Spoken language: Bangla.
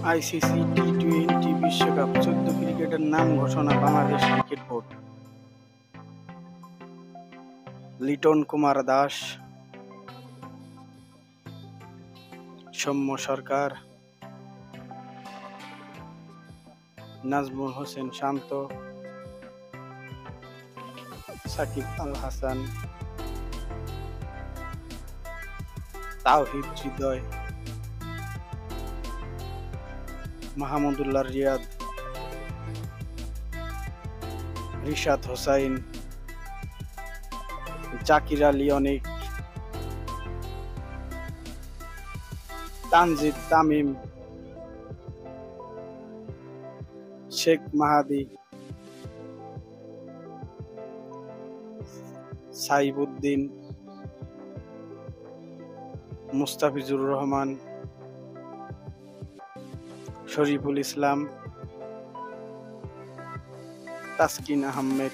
আইসিসি টি-20 বিশ্বকাপ 14 ক্রিকেটের নাম ঘোষণা বাংলাদেশ ক্রিকেট বোর্ড। লিটন কুমার দাস, সৌম্য সরকার, নাজমুল হোসেন শান্ত, সাকিব আল হাসান, তাওহিদ হৃদয়, মাহমুদুল্লাহ রিয়াদ, রিশাদ হোসাইন, জাকির আলী অনিক, তানজিদ তামিম, শেখ মাহাদি, সাইবুদ্দিন, মুস্তাফিজুর রহমান, শরীফুল ইসলাম, তাসকিন আহমেদ।